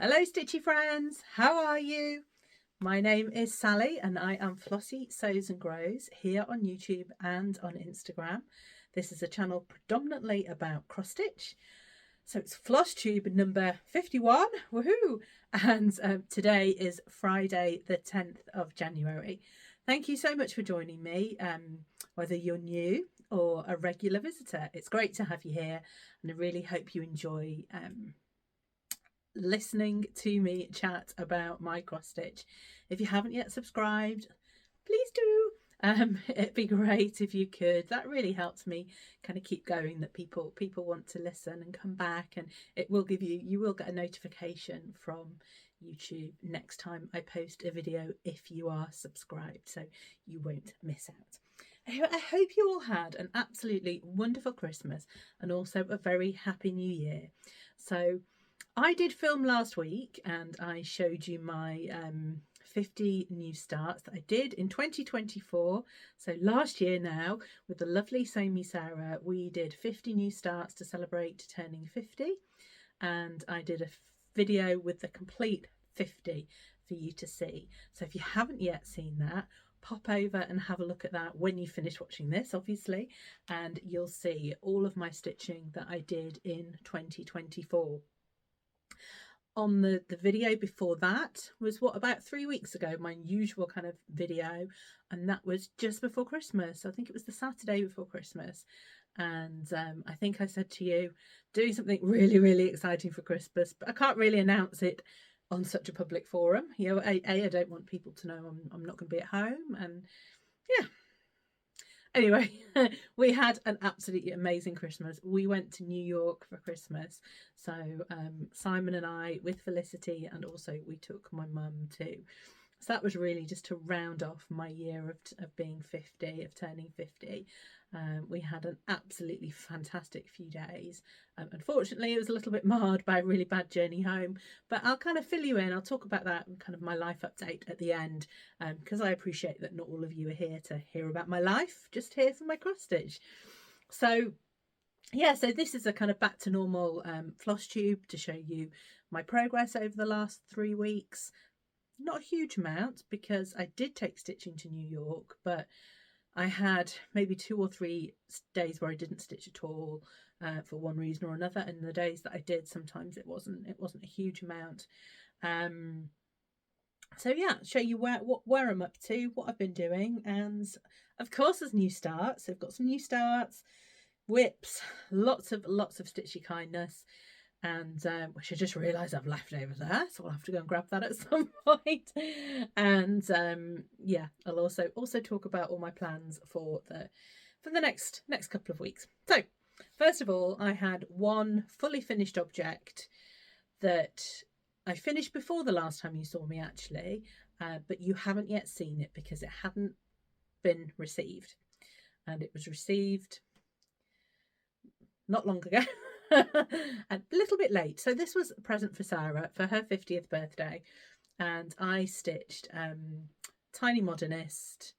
Hello Stitchy friends, how are you? My name is Sally and I am Flossie Sews and Grows here on YouTube and on Instagram. This is a channel predominantly about cross stitch. So it's Flosstube number 51, woohoo! And today is Friday the 10th of January. Thank you so much for joining me, whether you're new or a regular visitor. It's great to have you here and I really hope you enjoy listening to me chat about my cross stitch. If you haven't yet subscribed, please do. It'd be great if you could. That really helps me kind of keep going, that people want to listen and come back, and it will give you will get a notification from YouTube next time I post a video if you are subscribed, so you won't miss out. I hope you all had an absolutely wonderful Christmas and also a very happy new year. So I did film last week and I showed you my 50 new starts that I did in 2024. So last year now, with the lovely Sew Me Sarah, we did 50 new starts to celebrate turning 50. And I did a video with the complete 50 for you to see. So if you haven't yet seen that, pop over and have a look at that when you finish watching this, obviously, and you'll see all of my stitching that I did in 2024. On the video before that was about 3 weeks ago, my usual kind of video, and that was just before Christmas. I think it was the Saturday before Christmas, and I think I said to you, doing something really exciting for Christmas, but I can't really announce it on such a public forum. You know, I don't want people to know I'm not going to be at home, and yeah. Anyway, we had an absolutely amazing Christmas. We went to New York for Christmas. So Simon and I, with Felicity, and also we took my mum too. So that was really just to round off my year of being 50, of turning 50. We had an absolutely fantastic few days. Unfortunately, it was a little bit marred by a really bad journey home, but I'll kind of fill you in. I'll talk about that and kind of my life update at the end, because I appreciate that not all of you are here to hear about my life, just here for my cross stitch. So yeah, so this is a kind of back to normal Flosstube to show you my progress over the last 3 weeks. Not a huge amount because I did take stitching to New York, but I had maybe 2 or 3 days where I didn't stitch at all for one reason or another, and the days that I did, sometimes it wasn't a huge amount. So yeah, show you where I'm up to, what I've been doing, and of course there's new starts. I've got some new starts, whips, lots of stitchy kindness, and which I just realised I've left over there, so I'll have to go and grab that at some point. And yeah, I'll also talk about all my plans for the next couple of weeks. So first of all, I had one fully finished object that I finished before the last time you saw me, actually, but you haven't yet seen it because it hadn't been received, and it was received not long ago. A little bit late. So this was a present for Sarah for her 50th birthday, and I stitched Tiny Modernist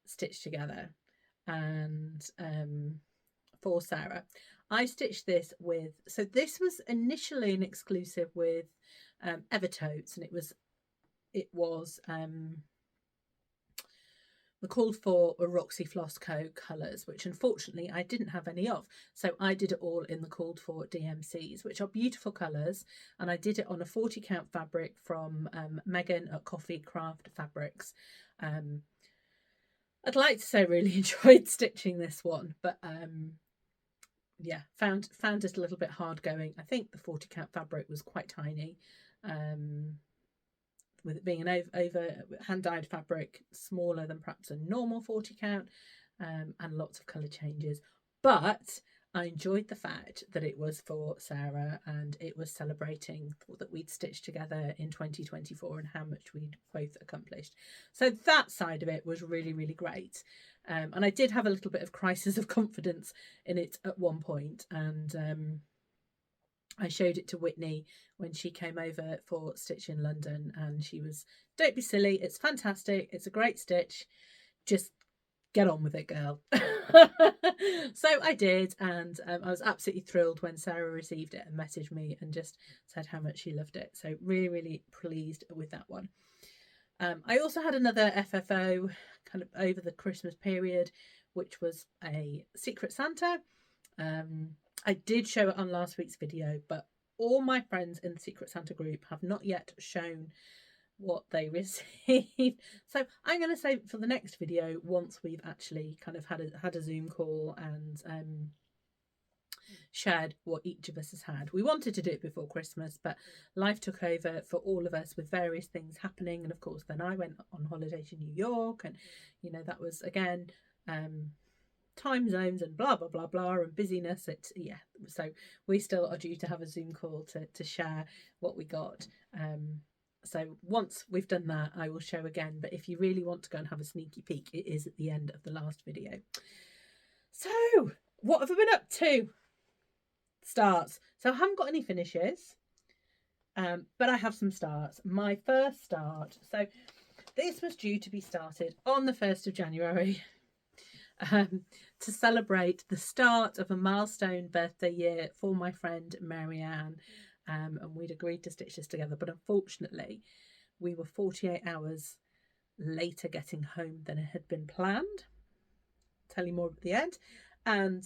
Stitched Together, and for Sarah I stitched this with, so this was initially an exclusive with Evertotes, and it was the called for were Roxy Flossco colours, which unfortunately I didn't have any of. So I did it all in the called for DMCs, which are beautiful colours. And I did it on a 40 count fabric from Megan at Coffee Craft Fabrics. I'd like to say I really enjoyed stitching this one, but yeah, found it a little bit hard going. I think the 40 count fabric was quite tiny. With it being an over hand-dyed fabric, smaller than perhaps a normal 40 count, and lots of colour changes. But I enjoyed the fact that it was for Sarah and it was celebrating that we'd stitched together in 2024 and how much we'd both accomplished. So that side of it was really great. And I did have a little bit of crisis of confidence in it at one point, and I showed it to Whitney when she came over for Stitch in London, and she was, don't be silly, it's fantastic, it's a great stitch, just get on with it, girl. So I did, and I was absolutely thrilled when Sarah received it and messaged me and just said how much she loved it. So really, really pleased with that one. I also had another FFO kind of over the Christmas period, which was a Secret Santa. I did show it on last week's video, but all my friends in the Secret Santa group have not yet shown what they received. So I'm going to say for the next video, once we've actually kind of had a Zoom call and shared what each of us has had. We wanted to do it before Christmas, but life took over for all of us with various things happening. And of course, then I went on holiday to New York, and you know, that was again time zones and blah blah blah blah and busyness. So we still are due to have a Zoom call to share what we got. So once we've done that, I will show again. But if you really want to go and have a sneaky peek, it is at the end of the last video. So what have I been up to? Starts. So I haven't got any finishes, but I have some starts. My first start, so this was due to be started on the 1st of January to celebrate the start of a milestone birthday year for my friend Marianne, and we'd agreed to stitch this together, but unfortunately we were 48 hours later getting home than it had been planned. I'll tell you more at the end. And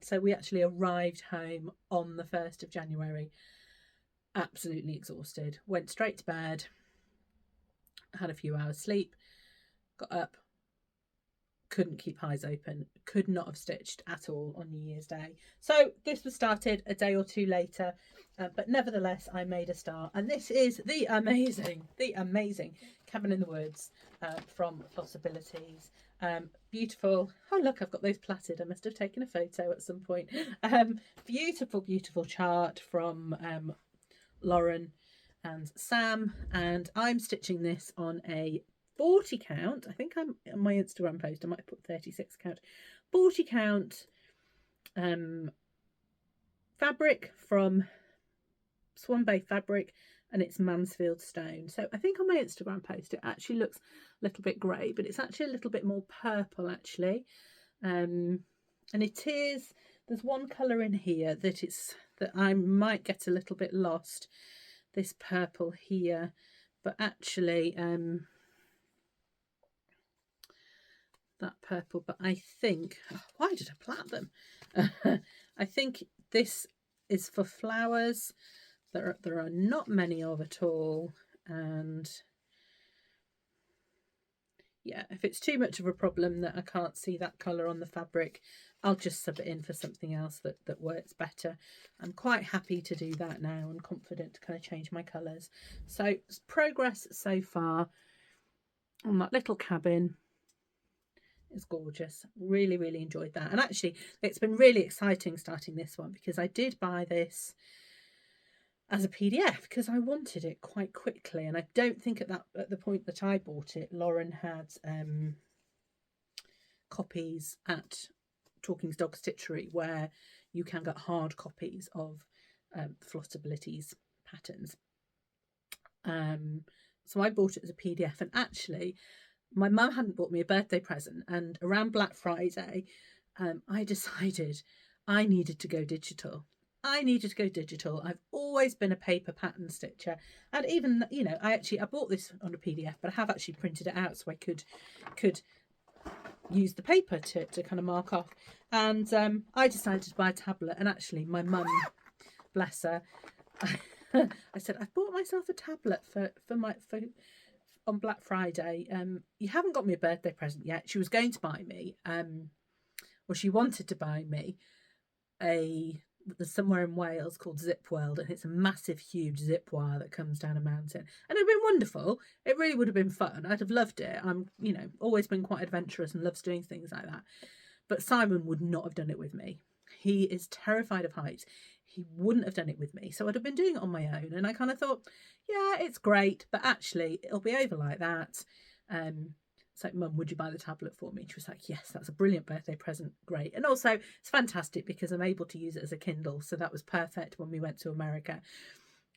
so we actually arrived home on the 1st of January, absolutely exhausted. Went straight to bed, had a few hours sleep, got up, couldn't keep eyes open, could not have stitched at all on New Year's Day. So this was started a day or two later, but nevertheless I made a start. And this is the amazing Cabin in the Woods from Flossabilities. Beautiful. Oh look, I've got those plaited. I must have taken a photo at some point. Beautiful chart from Lauren and Sam, and I'm stitching this on a 40 count. I think I'm on my Instagram post, I might put 36 count, 40 count fabric from Swan Bay Fabric, and it's Mansfield Stone. So I think on my Instagram post it actually looks a little bit grey, but it's actually a little bit more purple actually. And it is, there's one colour in here that I might get a little bit lost, this purple here, but actually that purple, but I think, why did I plat them? I think this is for flowers. There are not many of at all, and yeah, if it's too much of a problem that I can't see that colour on the fabric, I'll just sub it in for something else that works better. I'm quite happy to do that now and confident to kind of change my colours. So progress so far on that little cabin is gorgeous. Really enjoyed that, and actually it's been really exciting starting this one because I did buy this as a PDF because I wanted it quite quickly, and I don't think at the point that I bought it, Lauren had copies at Talking's Dog Stitchery where you can get hard copies of Flossabilities patterns. So I bought it as a PDF, and actually my mum hadn't bought me a birthday present, and around Black Friday I decided I needed to go digital. I've always been a paper pattern stitcher, and even, you know, I bought this on a PDF, but I have actually printed it out so I could use the paper to kind of mark off. And I decided to buy a tablet, and actually my mum, bless her, I said, I've bought myself a tablet for on Black Friday. You haven't got me a birthday present yet. She was going to buy me she wanted to buy me there's somewhere in Wales called Zip World, and it's a massive huge zip wire that comes down a mountain, and it'd been wonderful. It really would have been fun. I'd have loved it. I'm, you know, always been quite adventurous and loves doing things like that, but Simon would not have done it with me. He is terrified of heights. He wouldn't have done it with me, so I'd have been doing it on my own. And I kind of thought, yeah, it's great, but actually it'll be over like that. It's like, Mum, would you buy the tablet for me? She was like, yes, that's a brilliant birthday present. Great. And also it's fantastic because I'm able to use it as a Kindle. So that was perfect when we went to America,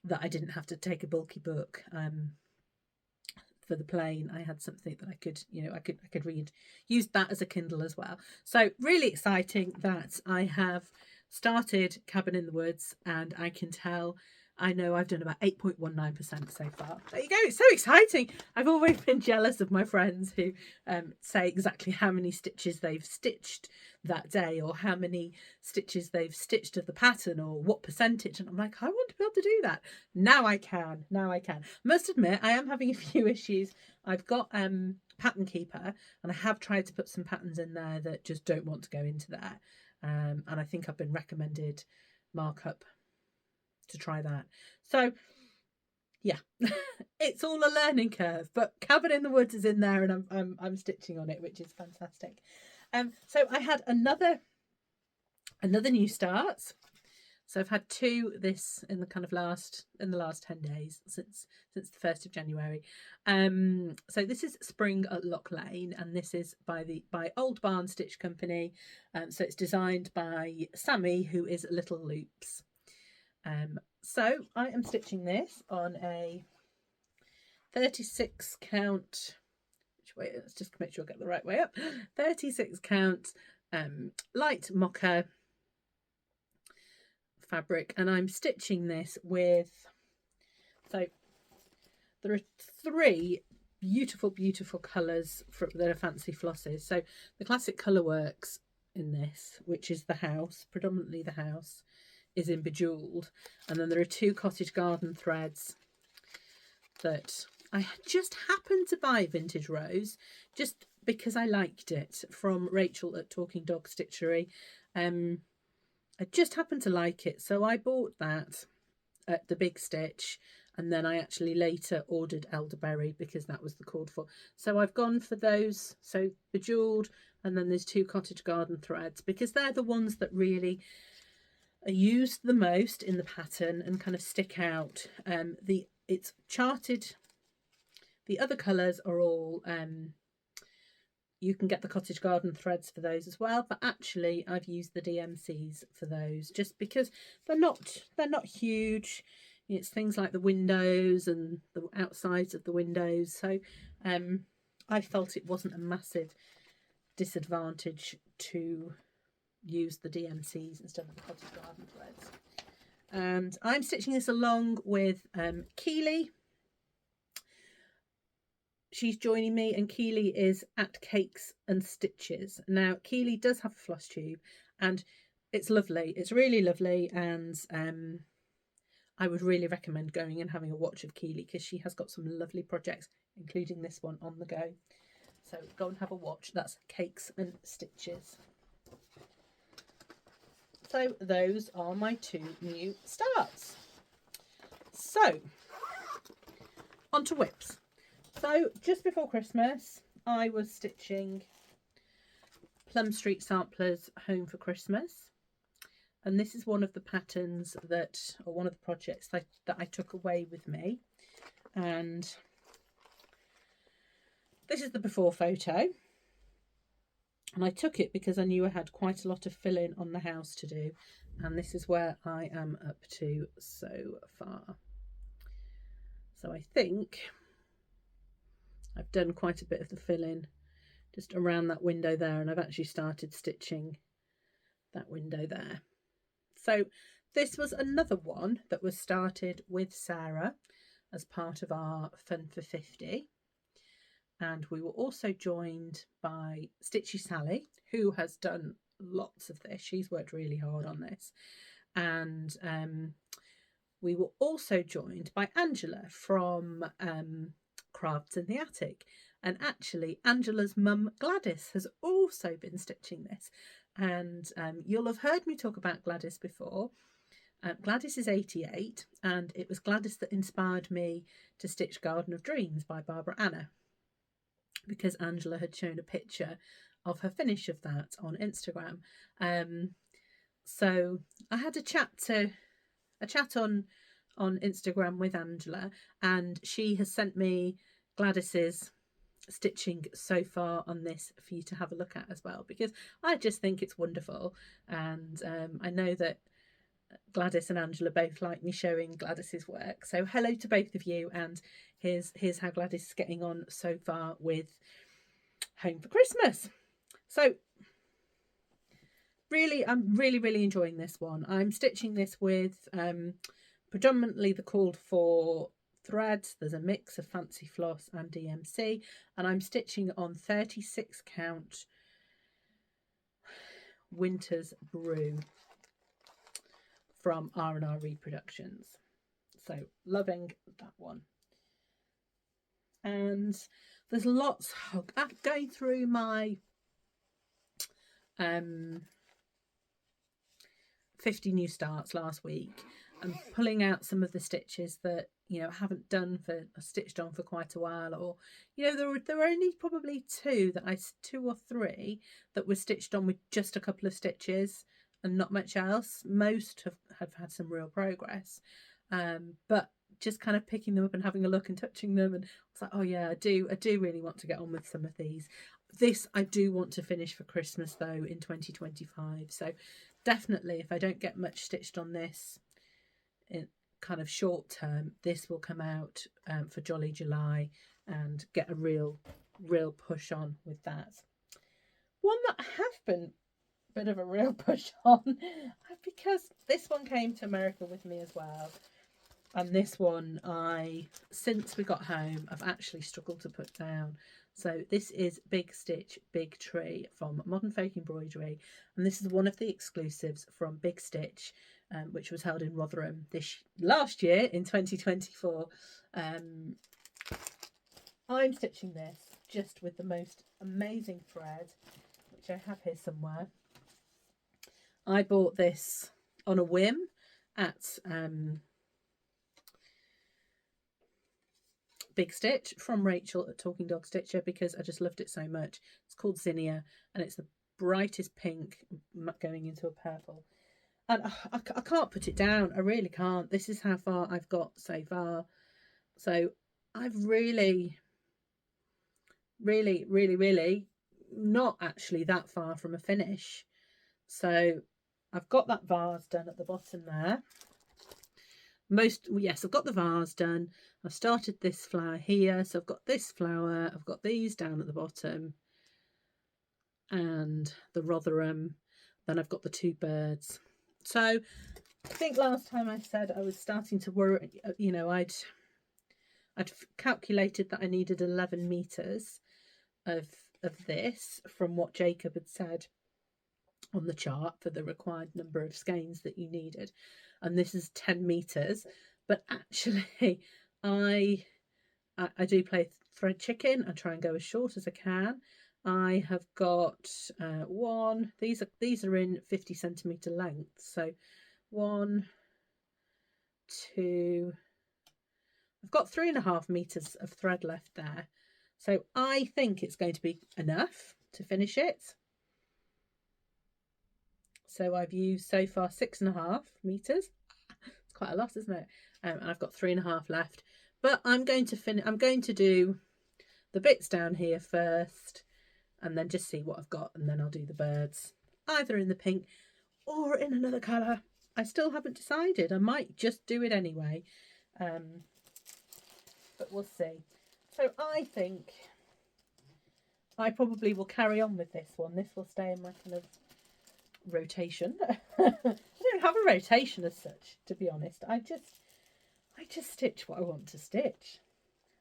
that I didn't have to take a bulky book. for the plain, I had something that I could, you know, I could read, use that as a Kindle as well. So really exciting that I have started Cabin in the Woods, and I can tell, I know I've done about 8.19% so far. There you go. It's so exciting. I've always been jealous of my friends who say exactly how many stitches they've stitched that day, or how many stitches they've stitched of the pattern, or what percentage. And I'm like, I want to be able to do that. Now I can. Now I can. Must admit, I am having a few issues. I've got Pattern Keeper, and I have tried to put some patterns in there that just don't want to go into there. And I think I've been recommended Markup to try that. So yeah, it's all a learning curve, but Cabin in the Woods is in there, and I'm stitching on it, which is fantastic. So I had another new start. So I've had two this in the kind of last 10 days since the 1st of January. So this is Spring at Lock Lane, and this is by Old Barn Stitch Company. So it's designed by Sammy, who is Little Loops. So I am stitching this on a 36 count, which way, let's just make sure I get the right way up, 36 count light mocha fabric, and I'm stitching this with, so there are 3 beautiful colours that are fancy flosses. So the classic Colourworks in this, which is the house, predominantly the house, is in Bejeweled, and then there are 2 cottage garden threads that I just happened to buy Vintage Rose just because I liked it, from Rachel at Talking Dog Stitchery. I just happened to like it, so I bought that at the Big Stitch, and then I actually later ordered Elderberry because that was the called for. So I've gone for those, so Bejeweled, and then there's 2 cottage garden threads, because they're the ones that really are used the most in the pattern and kind of stick out. It's charted. The other colours are all you can get the cottage garden threads for those as well, but actually I've used the DMCs for those just because they're not huge. It's things like the windows and the outsides of the windows, so I felt it wasn't a massive disadvantage to use the DMCs instead of the cottage garden threads. And I'm stitching this along with Keely. She's joining me, and Keely is at Cakes and Stitches. Now Keely does have a Flosstube, and it's lovely, it's really lovely, and I would really recommend going and having a watch of Keely, because she has got some lovely projects, including this one on the go. So go and have a watch. That's Cakes and Stitches. So those are my 2 new starts. So on to whips. So just before Christmas, I was stitching Plum Street Samplers Home for Christmas, and this is one of the patterns that, or one of the projects that I took away with me. And this is the before photo. And I took it because I knew I had quite a lot of fill-in on the house to do. And this is where I am up to so far. So I think I've done quite a bit of the fill-in just around that window there. And I've actually started stitching that window there. So this was another one that was started with Sarah as part of our Fun for 50. And we were also joined by Stitchy Sally, who has done lots of this. She's worked really hard on this. And we were also joined by Angela from Crafts in the Attic. And actually, Angela's mum, Gladys, has also been stitching this. And you'll have heard me talk about Gladys before. Gladys is 88, and it was Gladys that inspired me to stitch Garden of Dreams by Barbara Anna, because Angela had shown a picture of her finish of that on Instagram. So I had a chat on Instagram with Angela, and she has sent me Gladys's stitching so far on this for you to have a look at as well, because I just think it's wonderful. And I know that Gladys and Angela both like me showing Gladys's work. So hello to both of you, and here's how Gladys is getting on so far with Home for Christmas. So really, I'm really enjoying this one. I'm stitching this with predominantly the called for threads. There's a mix of fancy floss and DMC, and I'm stitching on 36 count Winter's Brew from R&R Reproductions. So loving that one. And there's lots going through my 50 new starts last week and pulling out some of the stitches that, you know, I haven't stitched on for quite a while, or, you know, there were only probably two or three that were stitched on with just a couple of stitches and not much else. Most have had some real progress, but just kind of picking them up and having a look and touching them, and it's like, oh yeah, I do really want to get on with some of these. This I do want to finish for Christmas though in 2025. So definitely, if I don't get much stitched on this in kind of short term, this will come out for Jolly July and get a real push on with that. One that I have been a bit of a real push on because this one came to America with me as well, and this one since we got home I've actually struggled to put down. So this is Big Stitch Big Tree from Modern Folk Embroidery, and this is one of the exclusives from Big Stitch, which was held in Rotherham last year in 2024. I'm stitching this just with the most amazing thread, which I have here somewhere. I bought this on a whim at Big Stitch from Rachel at Talking Dog Stitcher because I just loved it so much. It's called Zinnia, and it's the brightest pink going into a purple, and I can't put it down. I really can't. This is how far I've got so far. So I've really not actually that far from a finish. So I've got that vase done at the bottom there. Yes, I've got the vase done. I've started this flower here, so I've got this flower, I've got these down at the bottom and the Rotherham, then I've got the two birds. So I think last time I said I was starting to worry, you know, I'd calculated that I needed 11 meters of this from what Jacob had said on the chart for the required number of skeins that you needed, and this is 10 meters. But actually I do play thread chicken and try and go as short as I can. I have got these are in 50 centimeter length, so 1, 2, I've got 3.5 meters of thread left there, so I think it's going to be enough to finish it. So I've used so far 6.5 meters. It's quite a lot, isn't it? And I've got 3.5 left. But I'm going to do the bits down here first, and then just see what I've got, and then I'll do the birds either in the pink or in another colour. I still haven't decided. I might just do it anyway, but we'll see. So I think I probably will carry on with this one. This will stay in my kind of rotation. I don't have a rotation as such, to be honest. I just stitch what I want to stitch,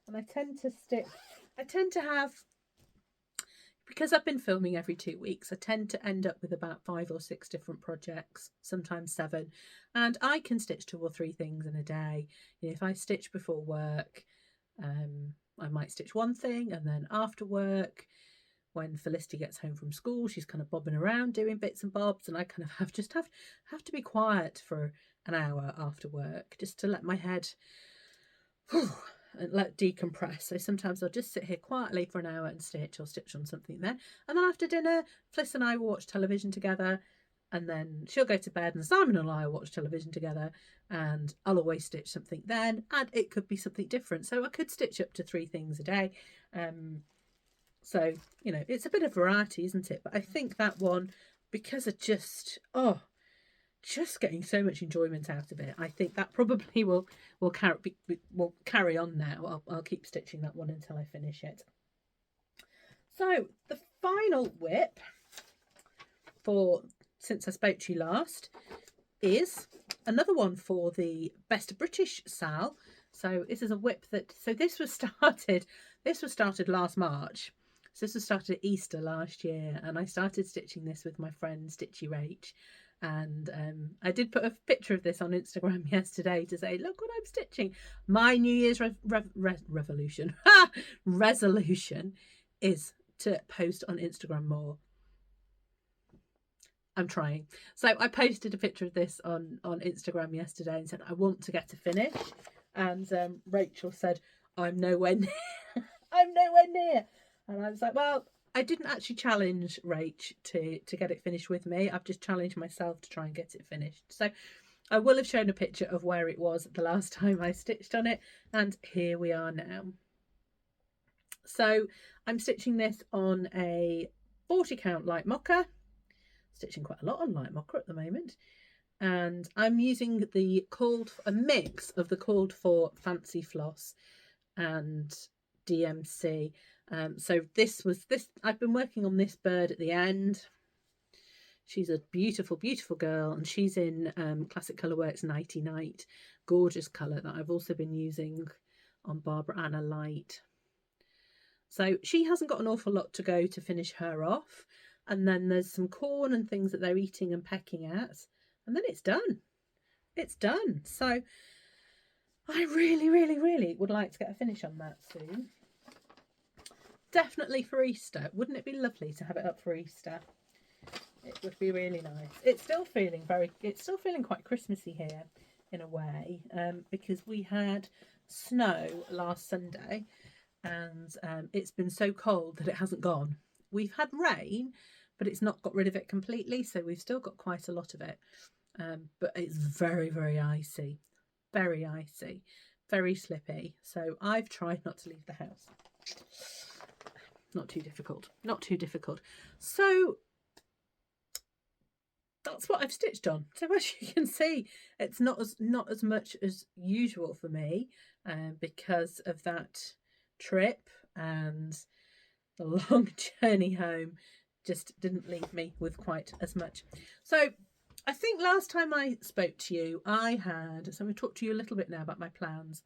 and I tend to have, because I've been filming every 2 weeks, I tend to end up with about 5 or 6 different projects, sometimes 7, and I can stitch 2 or 3 things in a day. You know, if I stitch before work, I might stitch one thing, and then after work, when Felicity gets home from school, she's kind of bobbing around doing bits and bobs, and I kind of have to be quiet for an hour after work just to let my head and let decompress. So sometimes I'll just sit here quietly for an hour and stitch, or stitch on something then, and then after dinner Fliss and I will watch television together, and then she'll go to bed and Simon and I will watch television together, and I'll always stitch something then, and it could be something different. So I could stitch up to 3 things a day. So, you know, it's a bit of variety, isn't it? But I think that one, because I just, just getting so much enjoyment out of it. I think that probably will carry on now. I'll keep stitching that one until I finish it. So the final WIP for since I spoke to you last is another one for the Best of British Sal. So this is a WIP that, so this was started last March. So this was started at Easter last year, and I started stitching this with my friend Stitchy Rach. And I did put a picture of this on Instagram yesterday to say, look what I'm stitching. My New Year's resolution is to post on Instagram more. I'm trying. So I posted a picture of this on Instagram yesterday and said, I want to get a finish. And Rachel said, I'm nowhere near. I'm nowhere near. And I was like, well, I didn't actually challenge Rach to get it finished with me. I've just challenged myself to try and get it finished. So I will have shown a picture of where it was the last time I stitched on it. And here we are now. So I'm stitching this on a 40 count light mocha. Stitching quite a lot on light mocha at the moment. And I'm using a mix of the called for fancy floss and DMC. So I've been working on this bird at the end. She's a beautiful, beautiful girl, and she's in Classic Colourworks Nighty Night, gorgeous colour that I've also been using on Barbara Anna Light. So she hasn't got an awful lot to go to finish her off. And then there's some corn and things that they're eating and pecking at. And then it's done. It's done. So I really, really, really would like to get a finish on that soon. Definitely for Easter. Wouldn't it be lovely to have it up for Easter? It would be really nice. It's still feeling quite Christmassy here in a way, because we had snow last Sunday, and it's been so cold that it hasn't gone. We've had rain, but it's not got rid of it completely, so we've still got quite a lot of it. But it's very, very icy, very slippy. So I've tried not to leave the house. Not too difficult. So that's what I've stitched on. So as you can see, it's not as much as usual for me, because of that trip, and the long journey home just didn't leave me with quite as much. So I think last time I spoke to you, so I'm going to talk to you a little bit now about my plans.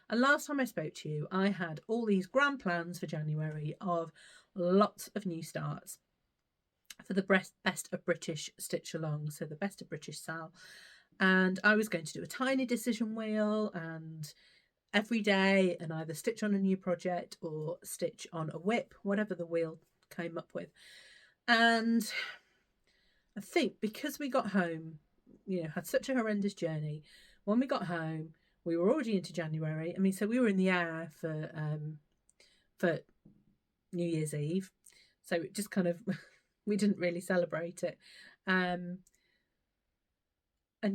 And last time I spoke to you, I had all these grand plans for January of lots of new starts for the Best of British Stitch Along, so the Best of British Sal. And I was going to do a tiny decision wheel, and every day, and either stitch on a new project or stitch on a WIP, whatever the wheel came up with. And I think because we got home, had such a horrendous journey, when we got home, we were already into January. I mean, so we were in the air for New Year's Eve. So it just kind of, we didn't really celebrate it. And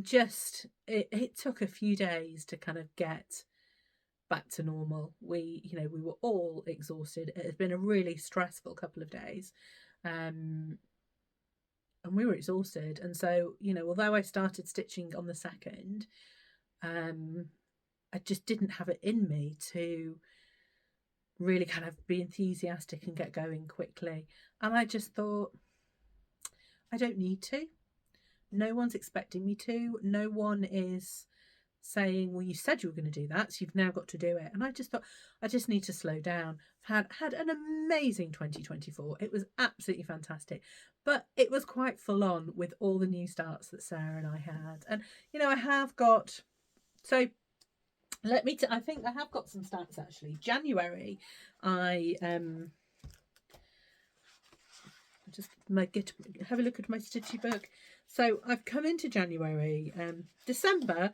just, it took a few days to kind of get back to normal. We were all exhausted. It had been a really stressful couple of days. And we were exhausted. And so, although I started stitching on the 2nd, I just didn't have it in me to really kind of be enthusiastic and get going quickly. And I just thought, I don't need to. No one's expecting me to. No one is saying, well, you said you were going to do that, so you've now got to do it. And I just thought, I just need to slow down. I've had an amazing 2024. It was absolutely fantastic. But it was quite full on with all the new starts that Sarah and I had. And, I have got... So I think I have got some stats actually. January, I just have a look at my Stitchy book. So I've come into January. December,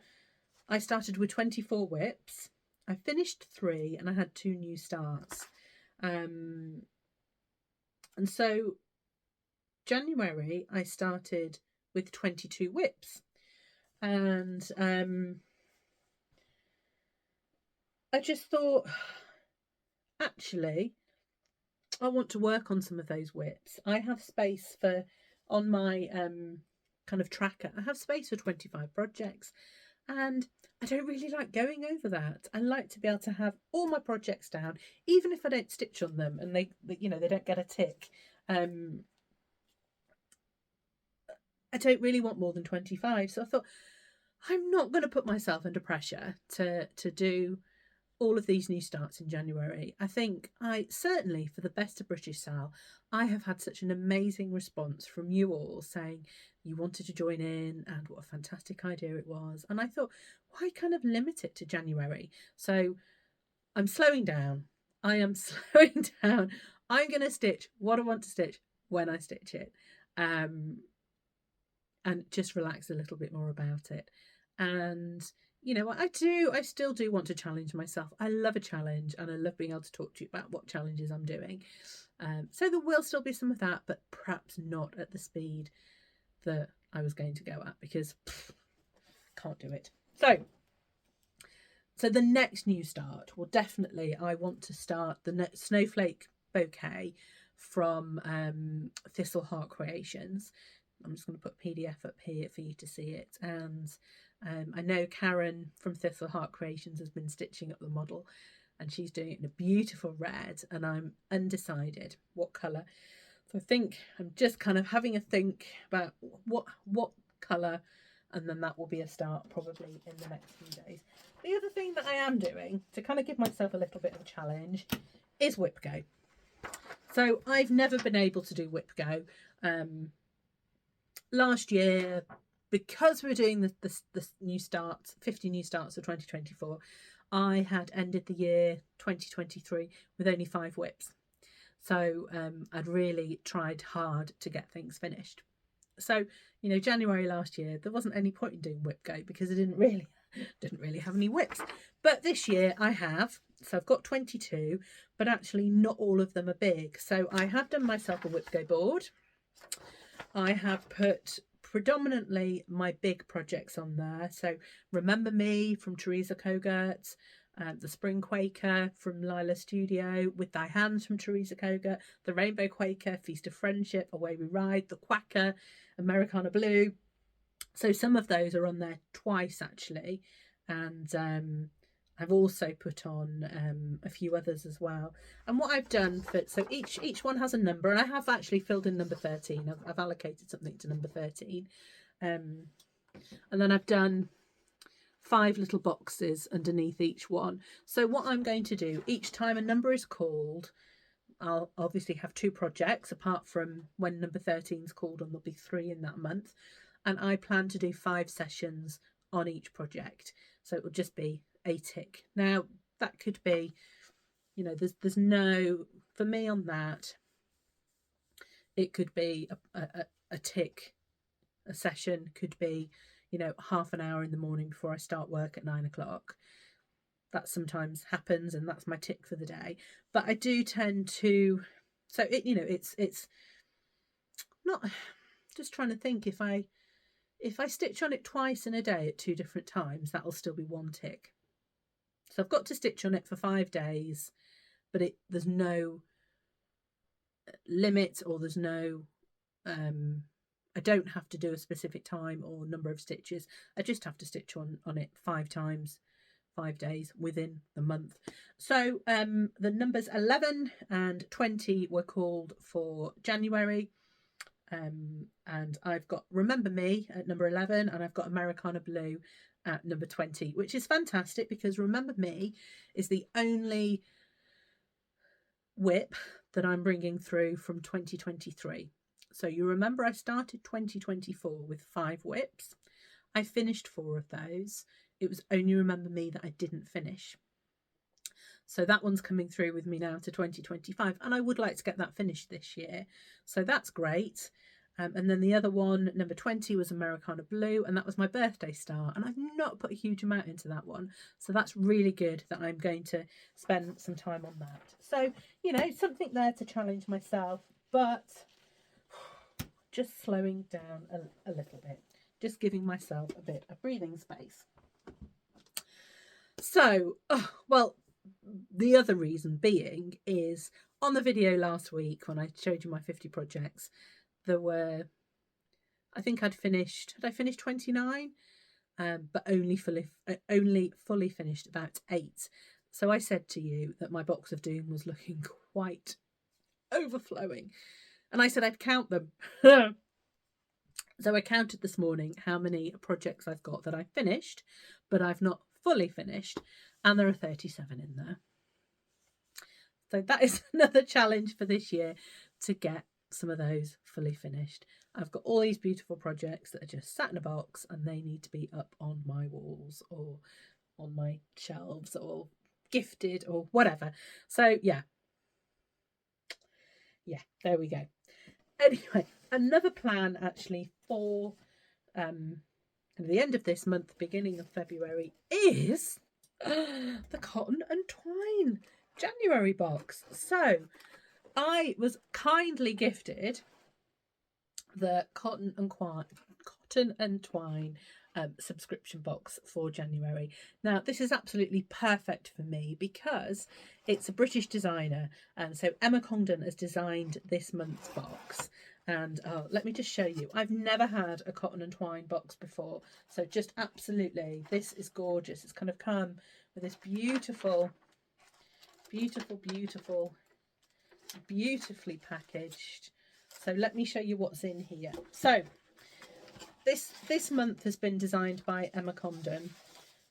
I started with 24 WIPs. I finished 3 and I had 2 new starts. And so January, I started with 22 WIPs. And I just thought, actually, I want to work on some of those WIPs. I have space on my kind of tracker. I have space for 25 projects, and I don't really like going over that. I like to be able to have all my projects down, even if I don't stitch on them and they don't get a tick. I don't really want more than 25. So I thought, I'm not going to put myself under pressure to do all of these new starts in January. I think certainly for the Best of British Sal, I have had such an amazing response from you all saying you wanted to join in and what a fantastic idea it was. And I thought, why kind of limit it to January? So I'm slowing down. I am slowing down. I'm going to stitch what I want to stitch when I stitch it. And just relax a little bit more about it. And you know what I still do want to challenge myself. I love a challenge, and I love being able to talk to you about what challenges I'm doing. So there will still be some of that, but perhaps not at the speed that I was going to go at, because can't do it. So the next new start will definitely, I want to start the snowflake bouquet from Thistle Heart Creations. I'm just going to put PDF up here for you to see it. And I know Karen from Thistle Heart Creations has been stitching up the model, and she's doing it in a beautiful red, and I'm undecided what colour. So I think I'm just kind of having a think about what colour, and then that will be a start probably in the next few days. The other thing that I am doing to kind of give myself a little bit of a challenge is whip go. So I've never been able to do whip go. Last year, because we're doing the new starts, 50 new starts of 2024, I had ended the year 2023 with only 5 whips. So I'd really tried hard to get things finished. So, you know, January last year, there wasn't any point in doing whip go because I didn't really have any whips. But this year I have. So I've got 22, but actually not all of them are big. So I have done myself a whip go board. I have put predominantly my big projects on there. So Remember Me from Teresa Kogert, the Spring Quaker from Lila Studio, With Thy Hands from Teresa Kogert, the Rainbow Quaker, Feast of Friendship, Away We Ride, the Quacker, Americana Blue. So some of those are on there twice actually. And I've also put on a few others as well. And what I've done so each one has a number, and I have actually filled in number 13. I've allocated something to number 13. And then I've done 5 little boxes underneath each one. So what I'm going to do, each time a number is called, I'll obviously have 2 projects, apart from when number 13 is called, and there'll be 3 in that month. And I plan to do 5 sessions on each project. So it will just be a tick. Now that could be, you know, there's no, for me on that, it could be a tick. A session could be, you know, half an hour in the morning before I start work at 9 o'clock. That sometimes happens, and that's my tick for the day. But I do tend to, so it, you know, it's not, just trying to think, if I stitch on it twice in a day at 2 different times, that'll still be 1 tick. So I've got to stitch on it for 5 days, but there's no limit, or there's no, I don't have to do a specific time or number of stitches. I just have to stitch on it 5 times, 5 days within the month. So the numbers 11 and 20 were called for January. And I've got Remember Me at number 11, and I've got Americana Blue at number 20, which is fantastic because Remember Me is the only whip that I'm bringing through from 2023. So you remember I started 2024 with 5 whips. I finished 4 of those. It was only Remember Me that I didn't finish. So that one's coming through with me now to 2025, and I would like to get that finished this year. So that's great. And then the other one, number 20, was Americana Blue, and that was my birthday start. And I've not put a huge amount into that one. So that's really good that I'm going to spend some time on that. So, you know, something there to challenge myself, but just slowing down a little bit. Just giving myself a bit of breathing space. So, well, the other reason being is on the video last week when I showed you my 50 projects, there were I think had I finished 29? But only fully finished about 8. So I said to you that my box of doom was looking quite overflowing, and I said I'd count them. So I counted this morning how many projects I've got that I finished, but I've not fully finished, and there are 37 in there. So that is another challenge for this year, to get some of those fully finished. I've got all these beautiful projects that are just sat in a box, and they need to be up on my walls or on my shelves or gifted or whatever. So yeah, there we go. Anyway, another plan actually for the end of this month, beginning of February, is the Cotton and Twine January box. So I was kindly gifted the Cotton and Twine subscription box for January. Now this is absolutely perfect for me because it's a British designer, and so Emma Congdon has designed this month's box. And let me just show you. I've never had a Cotton and Twine box before, so just absolutely, this is gorgeous. It's kind of come with this beautiful, beautifully packaged. So let me show you what's in here. So this month has been designed by Emma Congdon,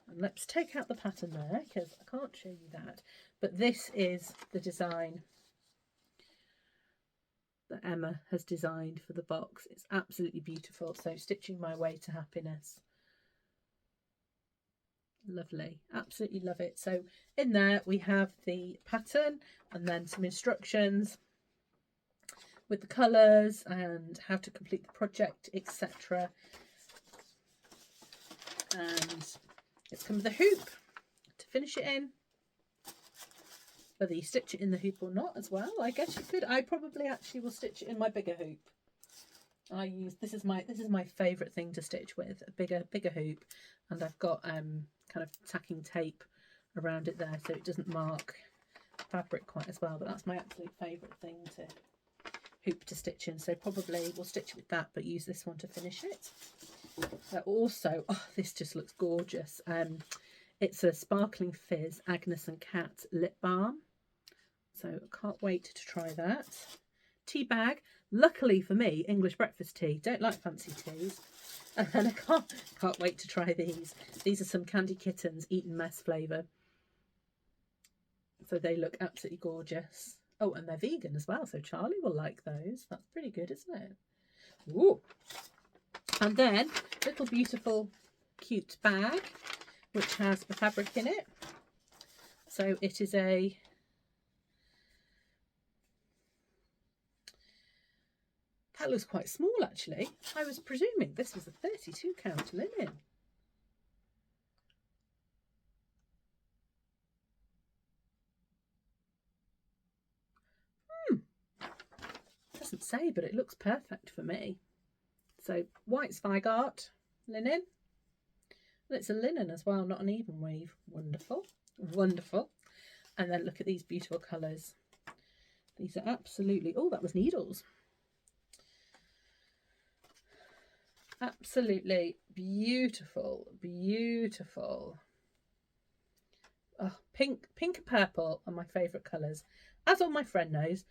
and let's take out the pattern there because I can't show you that, but this is the design that Emma has designed for the box. It's absolutely beautiful. So Stitching My Way to Happiness. Lovely, absolutely love it. So in there we have the pattern and then some instructions with the colours and how to complete the project, etc. And it's come with a hoop to finish it in. Whether you stitch it in the hoop or not as well, I guess you could. I probably actually will stitch it in my bigger hoop. This is my favourite thing to stitch with, a bigger hoop, and I've got kind of tacking tape around it there so it doesn't mark fabric quite as well. But that's my absolute favourite thing to hoop to stitch in, so probably we'll stitch with that but use this one to finish it. Also, this just looks gorgeous. It's a Sparkling Fizz Agnes and Cat lip balm, so I can't wait to try that. Tea bag, luckily for me, English breakfast tea. Don't like fancy teas. And I can't wait to try these. These are some Candy Kittens Eat and Mess flavour, so they look absolutely gorgeous. Oh, and they're vegan as well, so Charlie will like those. That's pretty good, isn't it? Ooh. And then little beautiful cute bag which has the fabric in it. So it is that looks quite small actually. I was presuming this was a 32 count linen. Doesn't say, but it looks perfect for me. So white Zweigart linen. And it's a linen as well, not an even weave. Wonderful, wonderful. And then look at these beautiful colours. These are absolutely, oh, that was needles. Absolutely beautiful, beautiful. Oh, pink and purple are my favourite colours, as all my friends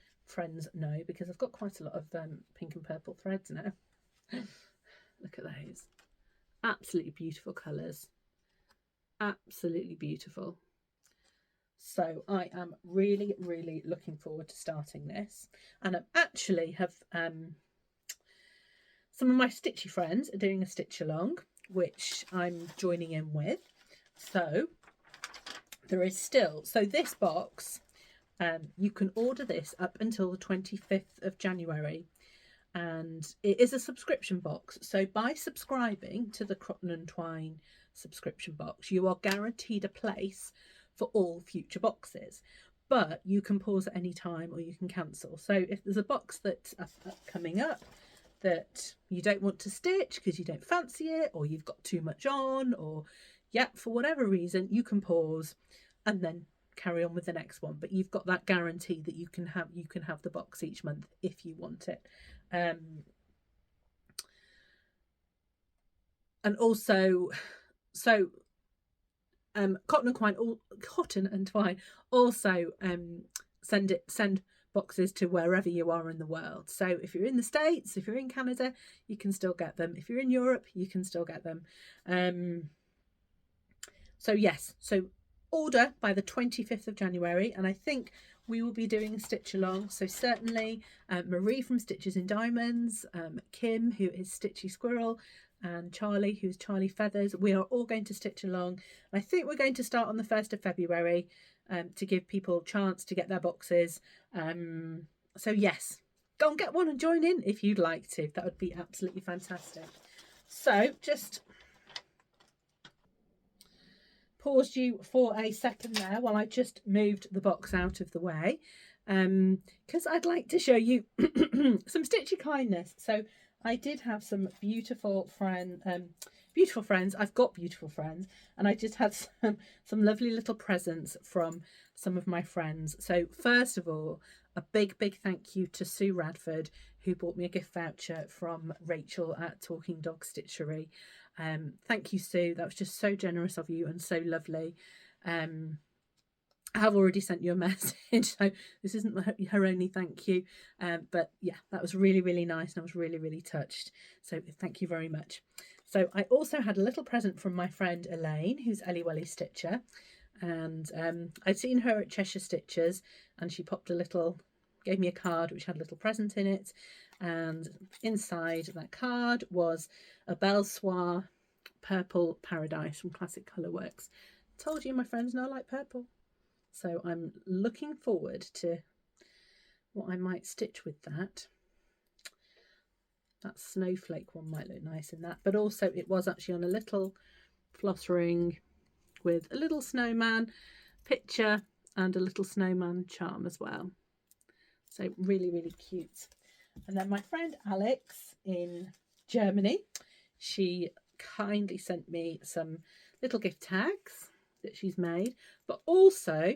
know, because I've got quite a lot of pink and purple threads now. Look at those. Absolutely beautiful colours. Absolutely beautiful. So I am really, really looking forward to starting this. And I actually have some of my Stitchy friends are doing a stitch along, which I'm joining in with. So there is still, so this box, you can order this up until the 25th of January. And it is a subscription box. So by subscribing to the Cotton and Twine subscription box, you are guaranteed a place for all future boxes. But you can pause at any time or you can cancel. So if there's a box that's coming up that you don't want to stitch because you don't fancy it, or you've got too much on, or for whatever reason, you can pause and then carry on with the next one. But you've got that guarantee that you can have the box each month if you want it. and also, so cotton and twine also send boxes to wherever you are in the world. So if you're in the States, if you're in Canada, you can still get them. If you're in Europe, you can still get them. So yes, so order by the 25th of January, and I think we will be doing a stitch along. So certainly Marie from Stitches in Diamonds, Kim, who is Stitchy Squirrel, and Charlie, who's Charlie Feathers. We are all going to stitch along. I think we're going to start on the 1st of February to give people a chance to get their boxes. So yes, go and get one and join in if you'd like to. That would be absolutely fantastic. So just paused you for a second there while I just moved the box out of the way, because I'd like to show you some Stitchy kindness. So I did have some beautiful friends. I've got beautiful friends, and I just had some lovely little presents from some of my friends. So first of all, a big thank you to Sue Radford, who bought me a gift voucher from Rachel at Talking Dog Stitchery. Thank you, Sue. That was just so generous of you and so lovely. I have already sent you a message, so this isn't her only thank you. But yeah, that was really nice, and I was really touched. So thank you very much. So I also had a little present from my friend Elaine, who's Ellie Welly Stitcher, and I'd seen her at Cheshire Stitchers, and she gave me a card which had a little present in it, and inside that card was a Belsoir purple paradise from Classic Colourworks. Told you my friends know I like purple. So I'm looking forward to what I might stitch with that. That snowflake one might look nice in that. But also it was actually on a little floss ring with a little snowman picture and a little snowman charm as well. So really cute. And then my friend Alex in Germany, she kindly sent me some little gift tags that she's made, but also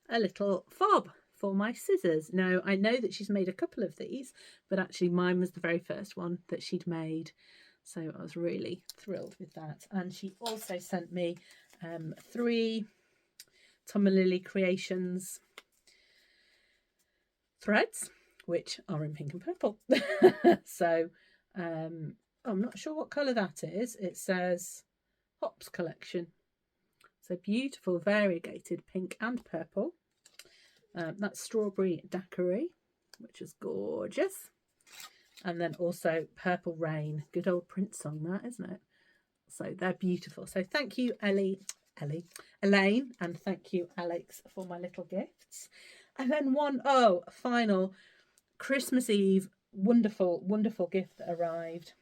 a little fob for my scissors. Now, I know that she's made a couple of these, but actually mine was the very first one that she'd made. So I was really thrilled with that. And she also sent me 3 Tom and Lily Creations threads, which are in pink and purple. So I'm not sure what colour that is. It says Hops Collection. So beautiful variegated pink and purple. That's Strawberry Daiquiri, which is gorgeous. And then also Purple Rain. Good old Prince song that, isn't it? So they're beautiful. So thank you, Elaine, and thank you, Alex, for my little gifts. And then final Christmas Eve wonderful gift that arrived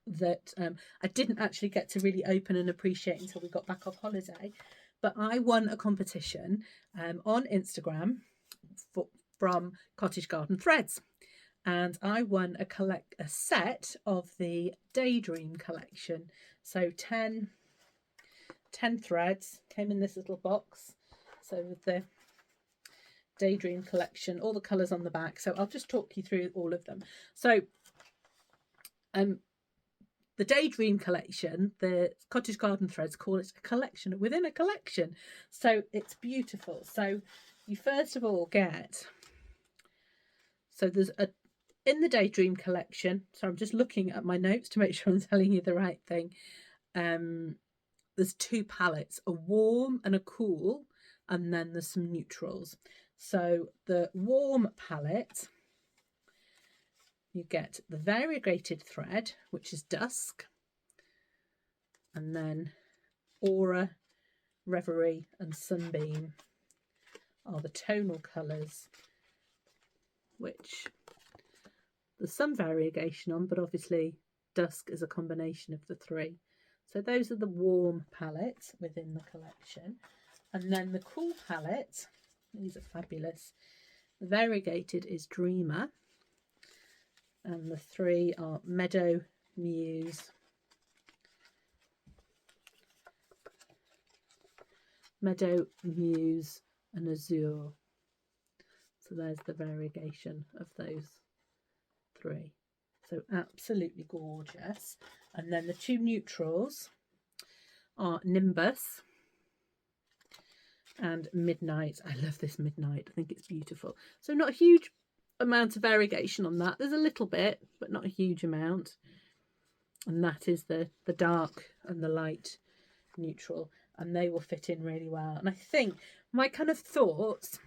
that I didn't actually get to really open and appreciate until we got back off holiday. But I won a competition on Instagram from Cottage Garden Threads, and I won a set of the Daydream collection. So 10 threads came in this little box. So with the Daydream collection, all the colours on the back. So I'll just talk you through all of them. So the Daydream collection, the Cottage Garden Threads call it a collection within a collection. So it's beautiful. So you first of all get, so there's in the Daydream collection, so I'm just looking at my notes to make sure I'm telling you the right thing. There's 2 palettes, a warm and a cool, and then there's some neutrals. So the warm palette, you get the variegated thread, which is Dusk, and then Aura, Reverie and Sunbeam are the tonal colours, which there's some variegation on, but obviously Dusk is a combination of the 3. So those are the warm palettes within the collection. And then the cool palette, these are fabulous. The variegated is Dreamer, and the 3 are Meadow, Muse, and Azure. So there's the variegation of those 3. So absolutely gorgeous. And then the two neutrals are Nimbus and Midnight. I love this Midnight. I think it's beautiful. So not a huge amount of variegation on that. There's a little bit, but not a huge amount. And that is the dark and the light neutral, and they will fit in really well. And I think my kind of thoughts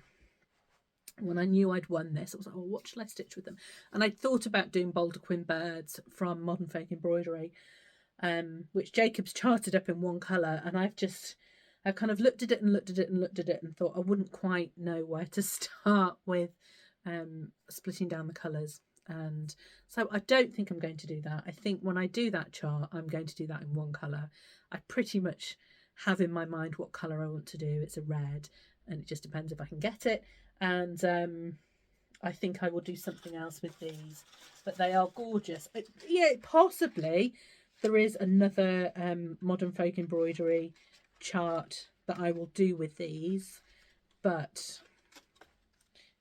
when I knew I'd won this, I was like, oh, what shall I stitch with them? And I thought about doing Boulder Quinn birds from Modern Folk Embroidery, which Jacob's charted up in one colour, and I've kind of looked at it and looked at it and looked at it and thought I wouldn't quite know where to start with splitting down the colours. And so I don't think I'm going to do that. I think when I do that chart, I'm going to do that in one colour. I pretty much have in my mind what colour I want to do. It's a red, and it just depends if I can get it. And I think I will do something else with these, but they are gorgeous. Yeah, possibly there is another Modern Folk Embroidery chart that I will do with these, but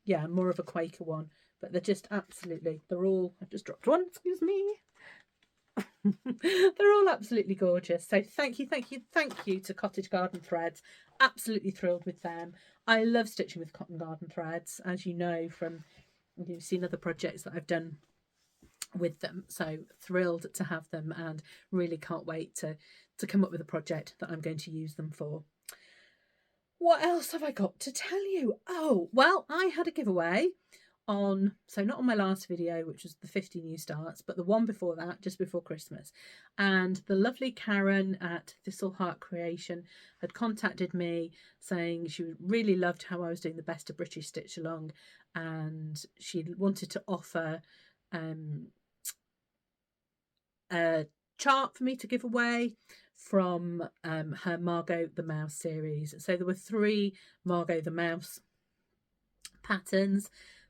yeah, more of a Quaker one. But they're just absolutely, they're all, I've just dropped one, excuse me. They're all absolutely gorgeous. So thank you to Cottage Garden Threads. Absolutely thrilled with them. I love stitching with cotton garden threads, as you know from, you've seen other projects that I've done with them. So thrilled to have them, and really can't wait to come up with a project that I'm going to use them for. What else have I got to tell you? Oh, well, I had a giveaway on, so not on my last video, which was the 50 new starts, but the one before that, just before Christmas. And the lovely Karen at Thistleheart Creation had contacted me saying she really loved how I was doing the Best of British Stitch Along, and she wanted to offer a chart for me to give away from her Margot the Mouse series. So there were 3 Margot the Mouse patterns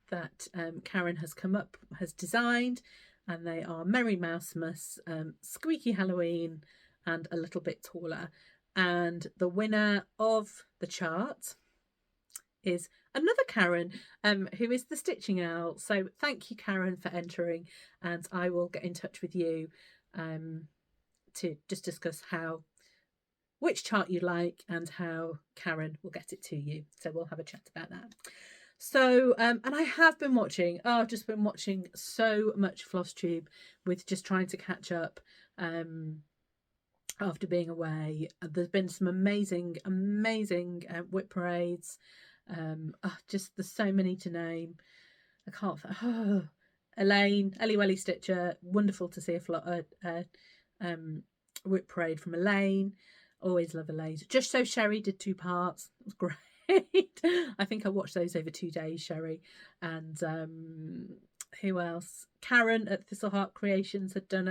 that Karen has designed, and they are Merry Mousemas, Squeaky Halloween, and a little bit taller. And the winner of the chart is another Karen, who is the Stitching Owl. So thank you, Karen, for entering, and I will get in touch with you to just discuss which chart you like and how Karen will get it to you. So we'll have a chat about that. So, and I have been watching, I've just been watching so much Flosstube, with just trying to catch up after being away. There's been some amazing whip parades. Just there's so many to name. I can't. Elaine, Ellie Welly Stitcher, wonderful to see a whip parade from Elaine. Always love Elaine. Just So Sherry did 2 parts. It was great. I think I watched those over 2 days, Sherry. And who else? Karen at Thistleheart Creations had done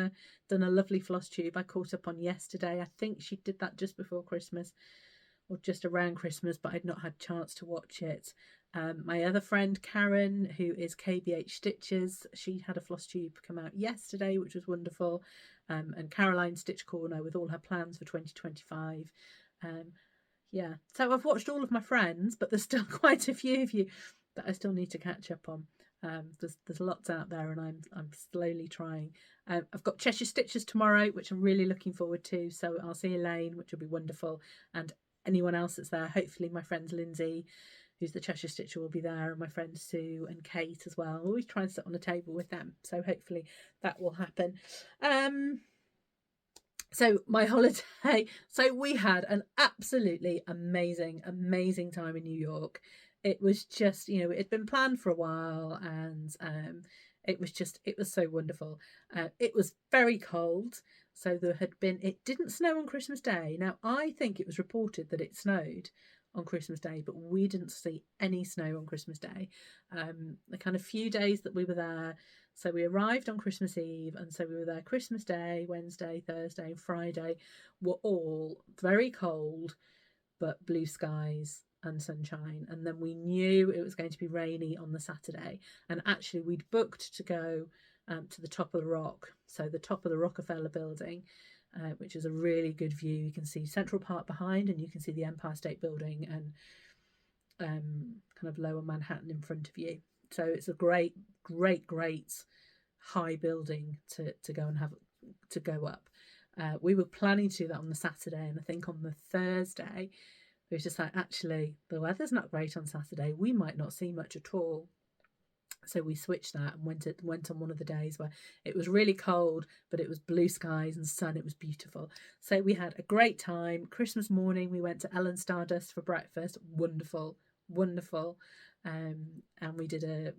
a lovely Flosstube I caught up on yesterday. I think she did that just before Christmas, or just around Christmas, but I'd not had a chance to watch it. My other friend Karen, who is KBH Stitches, she had a Flosstube come out yesterday, which was wonderful. And Caroline Stitch Corner with all her plans for 2025. Yeah, so I've watched all of my friends, but there's still quite a few of you that I still need to catch up on. There's lots out there, and I'm slowly trying. I've got Cheshire Stitches tomorrow, which I'm really looking forward to. So I'll see Elaine, which will be wonderful, and anyone else that's there. Hopefully my friend Lindsay, who's the Cheshire Stitcher, will be there, and my friend Sue and Kate as well. I always try and sit on a table with them, so hopefully that will happen. So my holiday, so we had an absolutely amazing time in New York. It was just, it had been planned for a while, and it was so wonderful. It was very cold, so it didn't snow on Christmas Day. Now, I think it was reported that it snowed on Christmas Day, but we didn't see any snow on Christmas Day. The kind of few days that we were there, so we arrived on Christmas Eve, and so we were there Christmas Day, Wednesday, Thursday, and Friday were all very cold, but blue skies and sunshine. And then we knew it was going to be rainy on the Saturday, and actually we'd booked to go to the top of the rock, so the top of the Rockefeller building, which is a really good view. You can see Central Park behind, and you can see the Empire State Building and kind of Lower Manhattan in front of you. So it's a great high building to go and go up. We were planning to do that on the Saturday, and I think on the Thursday it was just like, actually the weather's not great on Saturday, we might not see much at all. So we switched that and went on one of the days where it was really cold, but it was blue skies and sun. It was beautiful. So we had a great time. Christmas morning, we went to Ellen Stardust for breakfast. Wonderful, wonderful. And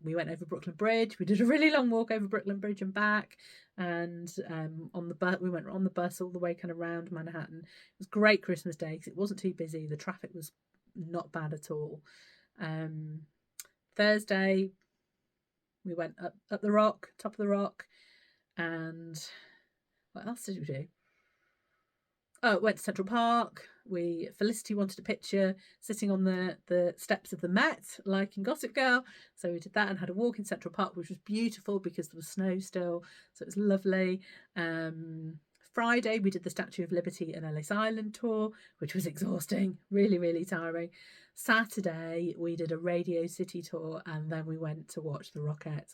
we went over Brooklyn Bridge. We did a really long walk over Brooklyn Bridge and back. And we went on the bus all the way kind of around Manhattan. It was great Christmas day because it wasn't too busy. The traffic was not bad at all. Thursday, we went up the rock, top of the rock, and what else did we do? Oh, went to Central Park. Felicity wanted a picture sitting on the steps of the Met, like in Gossip Girl. So we did that and had a walk in Central Park, which was beautiful because there was snow still. So it was lovely. Friday, we did the Statue of Liberty and Ellis Island tour, which was exhausting, really, really tiring. Saturday, we did a Radio City tour, and then we went to watch the Rockettes.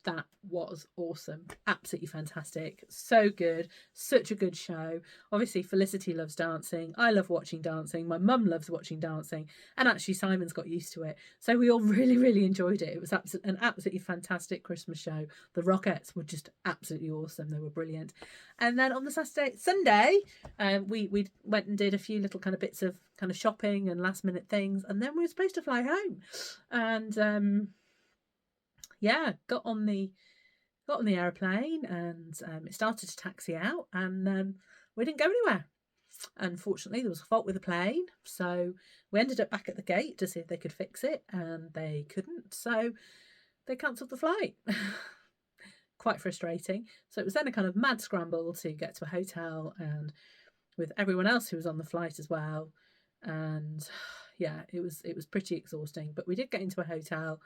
That was awesome. Absolutely fantastic. So good. Such a good show. Obviously, Felicity loves dancing. I love watching dancing. My mum loves watching dancing. And actually, Simon's got used to it. So we all really, really enjoyed it. It was an absolutely fantastic Christmas show. The Rockettes were just absolutely awesome. They were brilliant. And then on the Sunday, we went and did a few little kind of bits of kind of shopping and last minute things. And then we were supposed to fly home. And yeah, got on the airplane, and it started to taxi out, and we didn't go anywhere. Unfortunately, there was a fault with the plane, so we ended up back at the gate to see if they could fix it, and they couldn't, so they cancelled the flight. Quite frustrating. So it was then a kind of mad scramble to get to a hotel, and with everyone else who was on the flight as well, and yeah, it was pretty exhausting. But we did get into a hotel,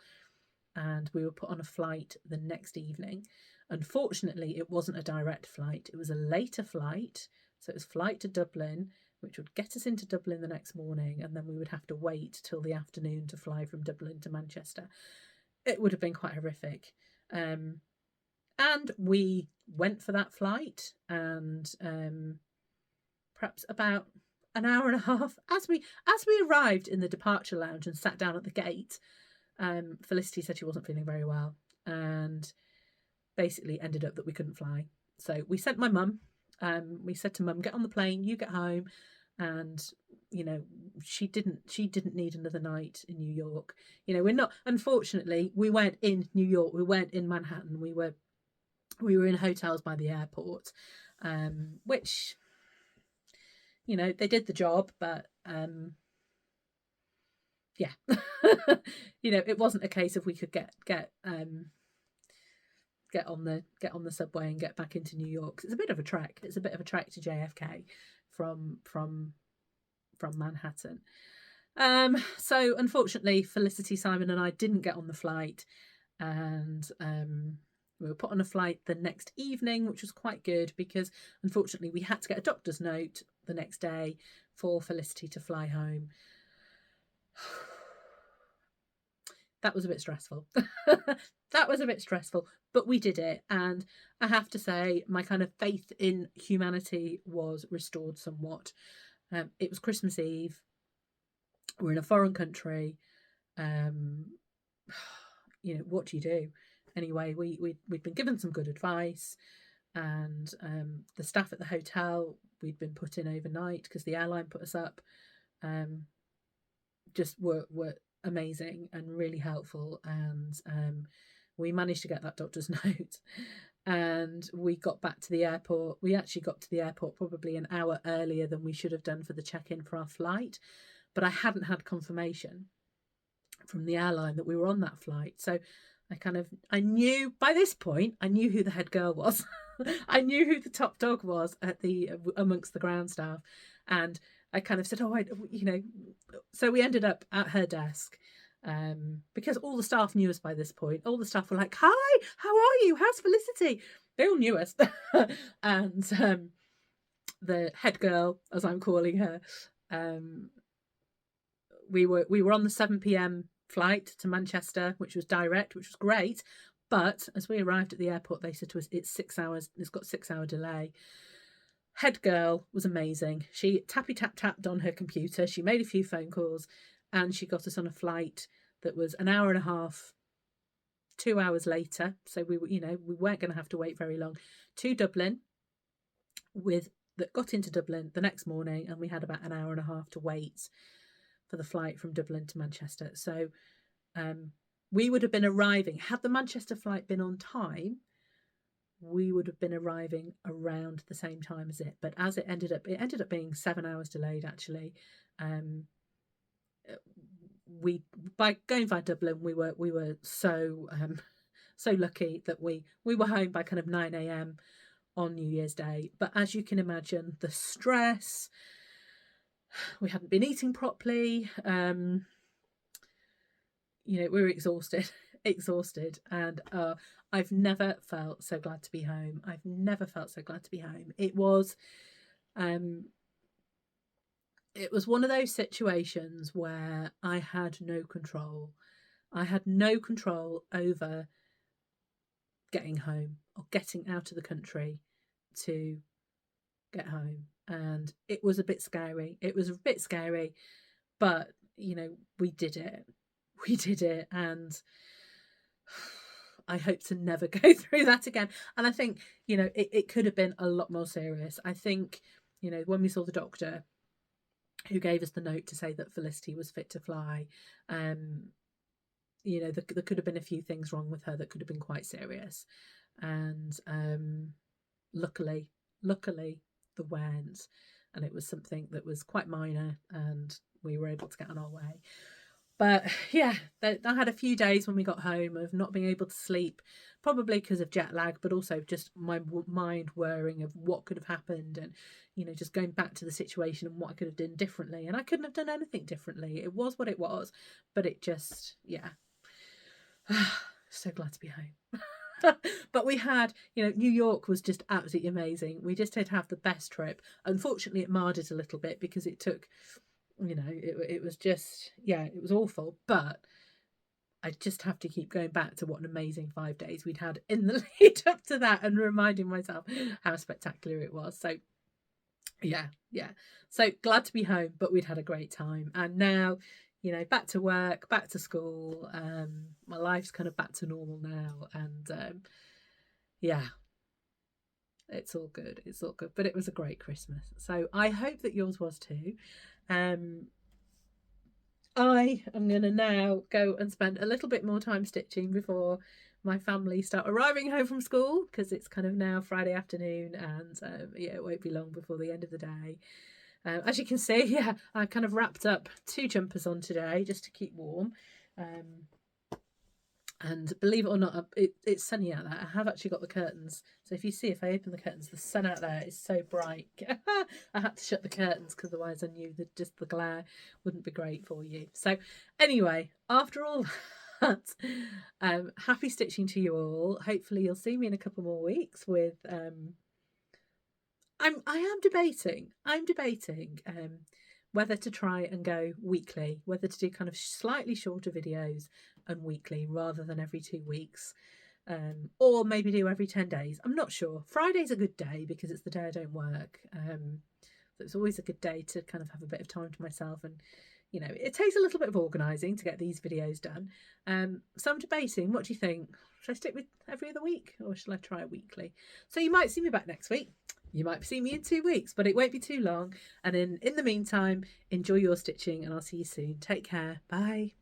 and we were put on a flight the next evening. Unfortunately, it wasn't a direct flight. It was a later flight. So it was flight to Dublin, which would get us into Dublin the next morning, and then we would have to wait till the afternoon to fly from Dublin to Manchester. It would have been quite horrific. And we went for that flight, and perhaps about an hour and a half as we arrived in the departure lounge and sat down at the gate, Felicity said she wasn't feeling very well, and basically ended up that we couldn't fly. So we sent my mum. We said to Mum, get on the plane, you get home. And you know, she didn't need another night in New York. You know, unfortunately, we weren't in New York, we weren't in Manhattan, we were in hotels by the airport, which, you know, they did the job, but yeah. You know, it wasn't a case of we could get on the subway and get back into New York. It's a bit of a trek. It's a bit of a trek to JFK from Manhattan. So unfortunately, Felicity, Simon and I didn't get on the flight, and we were put on a flight the next evening, which was quite good because unfortunately we had to get a doctor's note the next day for Felicity to fly home. That was a bit stressful. That was a bit stressful, but we did it. And I have to say, my kind of faith in humanity was restored somewhat. It was Christmas Eve. We're in a foreign country. You know, what do you do? Anyway, we'd been given some good advice, and the staff at the hotel, we'd been put in overnight because the airline put us up, just were amazing and really helpful, and we managed to get that doctor's note, and we got back to the airport. We actually got to the airport probably an hour earlier than we should have done for the check-in for our flight, but I hadn't had confirmation from the airline that we were on that flight. So I knew by this point, I knew who the head girl was. I knew who the top dog was amongst the ground staff, and I kind of said, so we ended up at her desk, because all the staff knew us by this point. All the staff were like, hi, how are you? How's Felicity? They all knew us. And the head girl, as I'm calling her, we were on the 7 p.m. flight to Manchester, which was direct, which was great. But as we arrived at the airport, they said to us, it's 6 hours, it's got 6 hour delay. Head girl was amazing. She tapped on her computer. She made a few phone calls and she got us on a flight that was an hour and a half, 2 hours later. So we were, we weren't going to have to wait very long, to Dublin, that got into Dublin the next morning, and we had about an hour and a half to wait for the flight from Dublin to Manchester. So we would have been arriving, had the Manchester flight been on time, we would have been arriving around the same time as it. But as it ended up being 7 hours delayed, actually. By going via Dublin, we were so lucky that we were home by kind of 9 a.m. on New Year's Day. But as you can imagine, the stress, we hadn't been eating properly, we were exhausted, and I've never felt so glad to be home. I've never felt so glad to be home. It was one of those situations where I had no control. I had no control over getting home or getting out of the country to get home. And it was a bit scary. But, we did it. And I hope to never go through that again. And I think, it could have been a lot more serious. I think, when we saw the doctor who gave us the note to say that Felicity was fit to fly, there could have been a few things wrong with her that could have been quite serious. And luckily there weren't. And it was something that was quite minor, and we were able to get on our way. But yeah, I had a few days when we got home of not being able to sleep, probably because of jet lag, but also just my mind whirring of what could have happened, and just going back to the situation and what I could have done differently. And I couldn't have done anything differently. It was what it was, but it just, so glad to be home. But we had, New York was just absolutely amazing. We just did have the best trip. Unfortunately, it marred it a little bit because it took, it was just, it was awful. But I just have to keep going back to what an amazing 5 days we'd had in the lead up to that, and reminding myself how spectacular it was. So yeah. So glad to be home, but we'd had a great time. And now, back to work, back to school. My life's kind of back to normal now. And it's all good. But it was a great Christmas. So I hope that yours was too. I am going to now go and spend a little bit more time stitching before my family start arriving home from school, because it's kind of now Friday afternoon, and it won't be long before the end of the day. As you can see, I kind of wrapped up 2 jumpers on today just to keep warm. And believe it or not, it's sunny out there. I have actually got the curtains. So if I open the curtains, the sun out there is so bright. I had to shut the curtains because otherwise I knew that just the glare wouldn't be great for you. So anyway, after all that, happy stitching to you all. Hopefully you'll see me in a couple more weeks with... I'm debating whether to try and go weekly, whether to do kind of slightly shorter videos and weekly rather than every 2 weeks, or maybe do every 10 days. I'm not sure. Friday's a good day because it's the day I don't work. So it's always a good day to kind of have a bit of time to myself, and it takes a little bit of organising to get these videos done. So I'm debating, what do you think? Should I stick with every other week, or shall I try a weekly? So you might see me back next week. You might see me in 2 weeks, but it won't be too long. And in the meantime, enjoy your stitching, and I'll see you soon. Take care. Bye.